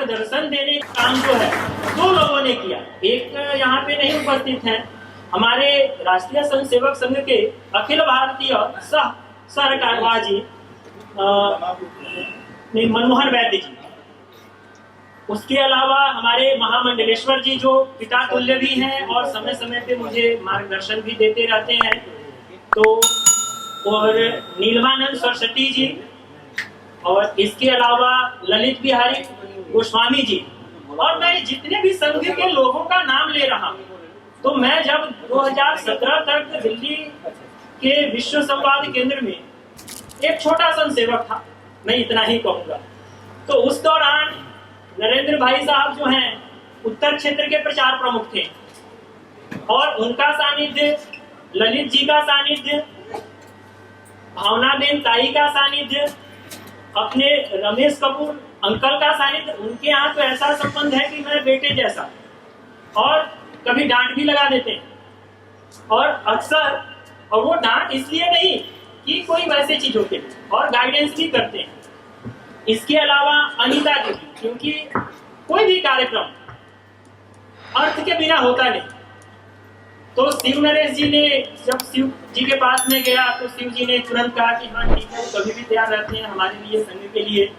मार्गदर्शन देने का काम जो है दो लोगों ने किया। एक यहाँ पे नहीं उपस्थित हैं, हमारे राष्ट्रीय स्वयं सेवक संघ के अखिल भारतीय सह कार्यवाह जी मनमोहन वैद्य जी, उसके अलावा हमारे महामंडलेश्वर जी जो पिता तुल्य भी हैं और समय समय पे मुझे मार्गदर्शन भी देते रहते हैं, तो और नीलमानंद सरस्वती जी, और इसके अलावा ललित बिहारी गोस्वामी जी, और मैं जितने भी संघ के लोगों का नाम ले रहा हूँ, तो मैं जब 2017 तक दिल्ली के विश्व संवाद केंद्र में एक छोटा संघ सेवक था, मैं इतना ही कहूंगा। तो उस दौरान नरेंद्र भाई साहब जो हैं उत्तर क्षेत्र के प्रचार प्रमुख थे, और उनका सानिध्य, ललित जी का सानिध्य, भावना बेन ताई का सानिध्य, अपने रमेश कपूर अंकल का सानिध्य, उनके यहाँ तो ऐसा संबंध है कि मैं बेटे जैसा, और कभी डांट भी लगा देते हैं, और अक्सर, और वो डांट इसलिए नहीं कि कोई वैसे चीज होते हैं, और गाइडेंस भी करते हैं। इसके अलावा अनीता जी, क्योंकि कोई भी कार्यक्रम अर्थ के बिना होता नहीं, तो शिव नरेश जी ने, जब शिव जी के पास में गया तो शिव जी ने तुरंत कहा कि हाँ ठीक है, कभी भी तैयार रहते हैं हमारे लिए, संघ के लिए।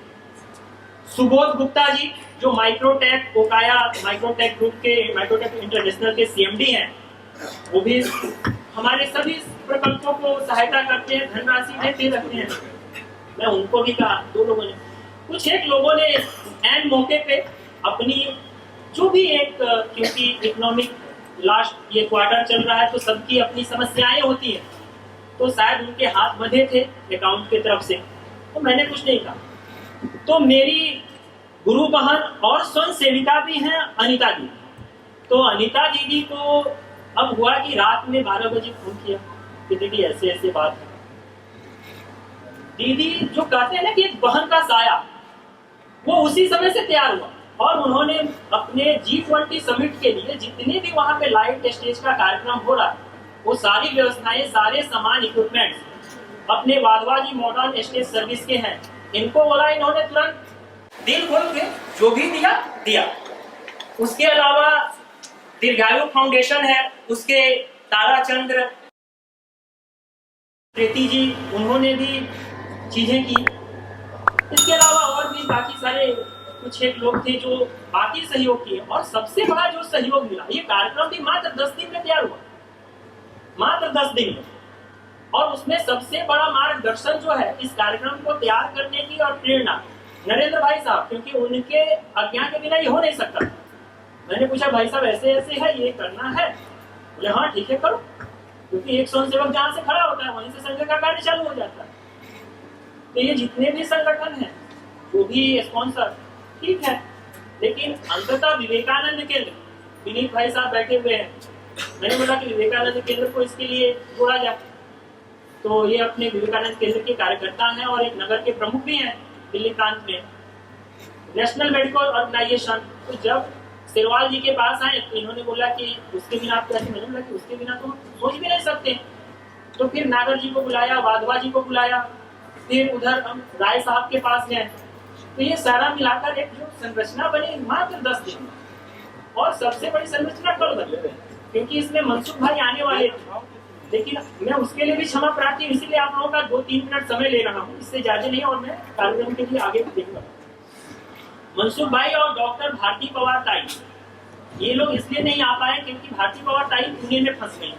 सुबोध गुप्ता जी जो माइक्रोटेक ओकाया माइक्रोटेक ग्रुप के, माइक्रोटेक इंटरनेशनल के सीएमडी हैं, वो भी हमारे सभी प्रकल्पों को सहायता करते हैं, धनराशि देते रहते हैं। मैं उनको भी कहा, दो लोगों ने, कुछ एक लोगों ने एन मौके पे अपनी जो भी एक, क्योंकि इकोनॉमिक लास्ट ये क्वार्टर चल रहा है तो सबकी अपनी समस्याएं होती हैं, तो शायद उनके हाथ बंधे थे अकाउंट की तरफ से, तो मैंने कुछ नहीं कहा। तो मेरी गुरु बहन और स्वयं सेविका भी हैं अनीता जी, तो अनीता दीदी को अब हुआ कि रात में 12 बजे फोन किया कि दीदी ऐसे ऐसे बात है। दीदी जो कहते हैं ना कि एक बहन का साया, वो उसी समय से तैयार हुआ, और उन्होंने अपने G20 समिट के लिए जितने भी वहां पे लाइट स्टेज का कार्यक्रम हो रहा है, वो सारी व्यवस्थाएं, सारे सामान, इक्विपमेंट्स अपने वाधवाजी मॉडर्न स्टेज सर्विस के हैं। इनको बोला, इन्होंने तुरंत दिल खोल के जो भी दिया। उसके अलावा दीर्घायु फाउंडेशन है, उसके ताराचंद्र प्रीति जी, उन्होंने भी चीजें की। इसके अलावा और भी बाकी सारे कुछ एक लोग थे जो बाकी सहयोग किए, और सबसे बड़ा जो सहयोग मिला, ये कार्यक्रम भी मात्र 10 दिन में तैयार हुआ, मात्र 10 दिन में, और उसमें सबसे बड़ा मार्गदर्शन जो है इस कार्यक्रम को तैयार करने की और प्रेरणा नरेंद्र भाई साहब, क्योंकि उनके आज्ञा के बिना ये हो नहीं सकता। मैंने पूछा, भाई साहब ऐसे ऐसे है, ये करना है? बोले हाँ ठीक है करो, क्योंकि एक स्वयं सेवक जहाँ से खड़ा होता है वहीं से संघ का कार्य चालू हो जाता है। तो ये जितने भी संगठन हैं, जो भी स्पॉन्सर, ठीक है, लेकिन अंततः विवेकानंद केंद्र, विनीत भाई साहब बैठे हुए हैं, मैंने बोला कि विवेकानंद केंद्र को इसके लिए जोड़ा जाए, तो ये अपने विवेकानंद केंद्र के कार्यकर्ता हैं और एक नगर के प्रमुख भी हैं दिल्ली प्रांत में, नेशनल मेडिकल ऑर्गेनाइजेशन। तो जब शेरवाल जी के पास आए तो इन्होंने बोला कि उसके बिना आप कैसे, मैंने बोला कि उसके बिना तो सोच भी नहीं सकते। तो फिर नागर जी को बुलाया, वाधवा जी को बुलाया, फिर उधर हम राय साहब के पास गए, तो ये सारा मिलाकर एक जो संरचना बनी मात्र 10 दिन, और सबसे बड़ी संरचना कल बनी, क्योंकि इसमें मनसुख भाई आने वाले थे, लेकिन मैं उसके लिए भी क्षमा प्रार्थी, इसीलिए आप लोगों का 2-3 मिनट समय ले रहा हूँ, इससे ज्यादा नहीं, और मैं कार्यक्रम के लिए आगे देखूंगा। मनसुख भाई और डॉक्टर भारती पवार ताई, ये लोग इसलिए नहीं आ पाए क्योंकि भारती पवार ताई पुणे में फंस गई।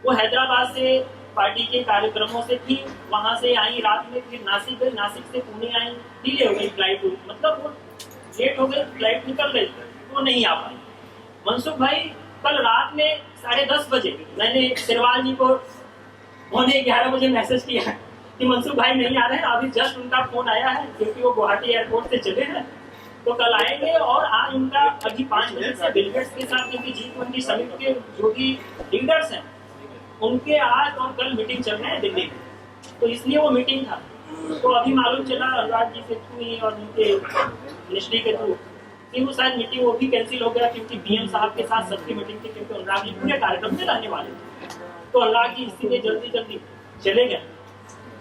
वो हैदराबाद से पार्टी के कार्यक्रमों से थी, वहां से आई, रात में फिर नासिक गई, नासिक से पुणे आई, डिले हो गई फ्लाइट, मतलब वो लेट हो गई, फ्लाइट निकल गई, वो नहीं आ पाई। मनसुख भाई कल रात में 10:30 बजे मैंने शेरवाल जी को 11:15 बजे मैसेज किया कि मनसुख भाई नहीं आ रहे हैं, अभी जस्ट उनका फोन आया है, क्योंकि वो गुवाहाटी एयरपोर्ट से चले हैं, तो कल आएंगे। और आज उनका अभी 5 बजे से बिल गेट्स के साथ, क्योंकि G20 समिट के जो भी लीडर्स हैं उनके आज और कल मीटिंग चल रहे हैं दिल्ली में, तो इसलिए वो मीटिंग था। तो अभी मालूम चला अनुराग जी के थ्रू ही और उनके मिनिस्ट्री के थ्रू कि वो शायद मीटिंग वो भी कैंसिल हो गया, क्योंकि BM साहब के साथ सबकी मीटिंग थी, क्योंकि अनुराग जी पूरे कार्यक्रम में रहने वाले थे, तो अनुराग जी इसलिए जल्दी चले गए।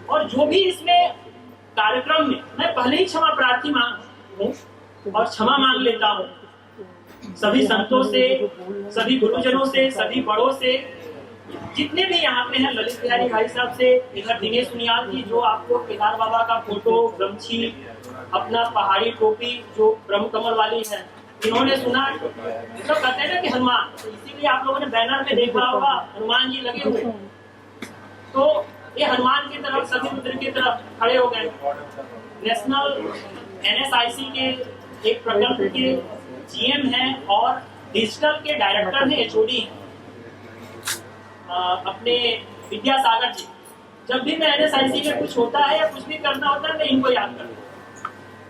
और जो भी इसमें कार्यक्रम में, मैं पहले ही क्षमा प्रार्थी हूँ और क्षमा मांग लेता हूँ सभी संतों से, सभी गुरुजनों से, सभी बड़ों से, जितने भी यहाँ पे हैं, ललित बिहारी भाई साहब से, इधर दिनेश सुनियाल जी जो आपको केदार बाबा का फोटो, गमछी, अपना पहाड़ी टोपी जो ब्रह्म कमल वाली है, इन्होंने सुना तो कहते हैं ना कि हनुमान, तो इसीलिए आप लोगों ने बैनर में देखा होगा हनुमान जी लगे हुए, तो ये हनुमान की तरफ, सभी रुद्र की तरफ खड़े हो गए। नेशनल NSIC के एक प्रकल्प के GM हैं और डिजिटल के डायरेक्टर हैं, HOD हैं अपने विद्यासागर जी। जब भी मैं NSIC में कुछ होता है या कुछ भी करना होता है मैं इनको याद करता हूँ।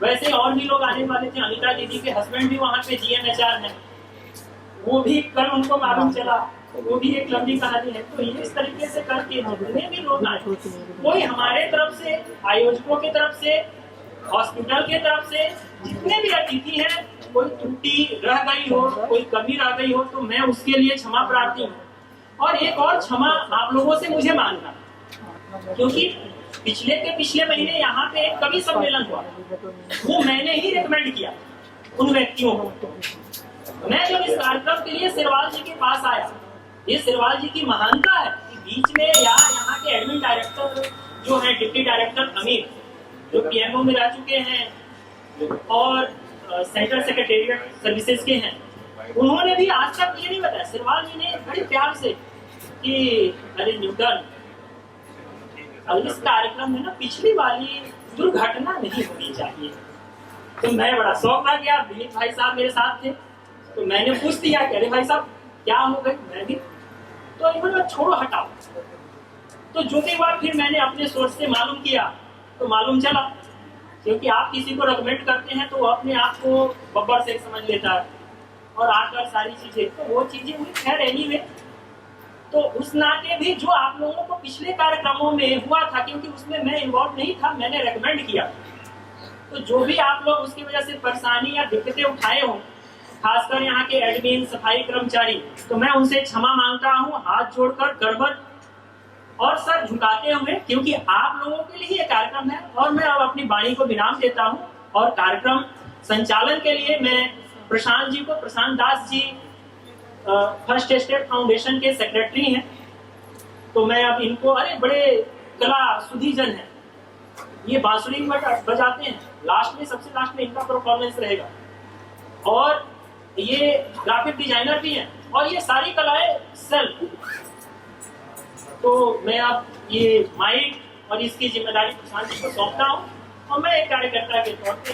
वैसे और भी लोग आने वाले थे, अनिता दीदी के हस्बैंड भी वहाँ पे GM HR हैं, वो भी कल उनको मालूम चला, वो भी एक लंबी कहानी है। तो ये इस तरीके से करके जितने भी लोग आए, कोई हमारे तरफ से, आयोजकों की तरफ से, हॉस्पिटल की तरफ से, जितने भी अतिथि हैं, कोई त्रुटि रह गई हो, कोई कमी रह गई हो तो मैं उसके लिए क्षमा प्रार्थी हूँ। और एक और क्षमा आप लोगों से मुझे मांगना, क्योंकि पिछले महीने यहाँ पे एक कवि सम्मेलन हुआ, वो मैंने ही रिकमेंड किया उन व्यक्तियों को। मैं जब इस कार्यक्रम के लिए सिरवाल जी के पास आया, ये सिरवाल जी की महानता है कि बीच में यहाँ के एडमिन डायरेक्टर जो है, डिप्टी डायरेक्टर अमीर, जो PMO में रह चुके हैं और सेंट्रल सेक्रेटेरिएट सर्विसेज के हैं, उन्होंने भी आज तक ये नहीं बताया। सिरवाल जी ने बड़े प्यार से कि अरे न्यूटन, अब इस कार्यक्रम में ना पिछली वाली दुर्घटना नहीं होनी चाहिए। तो मैं बड़ा शौक आ गया, दिलीप भाई साहब मेरे साथ थे, तो मैंने पूछ दिया कि अरे भाई साहब क्या हो गई, मैं भी, तो इन्होंने छोड़ो हटाओ। तो जो भी बात फिर मैंने अपने सोर्स से मालूम किया तो मालूम चला, क्योंकि आप किसी को रेकमेंड करते हैं तो वो अपने आप को बब्बर से समझ लेता है और आकर सारी चीजें, तो वो चीजें हुई। खैर एनीवे, तो उस नाते भी जो आप लोगों को पिछले कार्यक्रमों में हुआ था, क्योंकि उसमें मैं इन्वॉल्व नहीं था, मैंने रेकमेंड किया, तो जो भी आप लोग उसकी वजह से परेशानी या दिक्कतें उठाए हो, खासकर यहाँ के एडमिन, सफाई कर्मचारी, तो मैं उनसे क्षमा मांगता हूँ, हाथ जोड़कर करबट और सर झुकाते हुए, क्योंकि आप लोगों के लिए ये कार्यक्रम है। और मैं अब अपनी वाणी को विराम देता हूँ और कार्यक्रम संचालन के लिए मैं प्रशांत जी को, प्रशांत Das ji first step foundation के सेक्रेटरी हैं, तो मैं अब इनको, अरे बड़े कला सुधीजन है, ये बांसुरी बजाते हैं, लास्ट में, सबसे लास्ट में इनका परफॉर्मेंस रहेगा, और ये ग्राफिक डिजाइनर भी हैं, और ये सारी कलाएं सेल्फ। तो मैं अब ये माइक और इसकी जिम्मेदारी प्रशांत जी को सौंपता हूँ और मैं एक कार्यकर्ता के तौर पे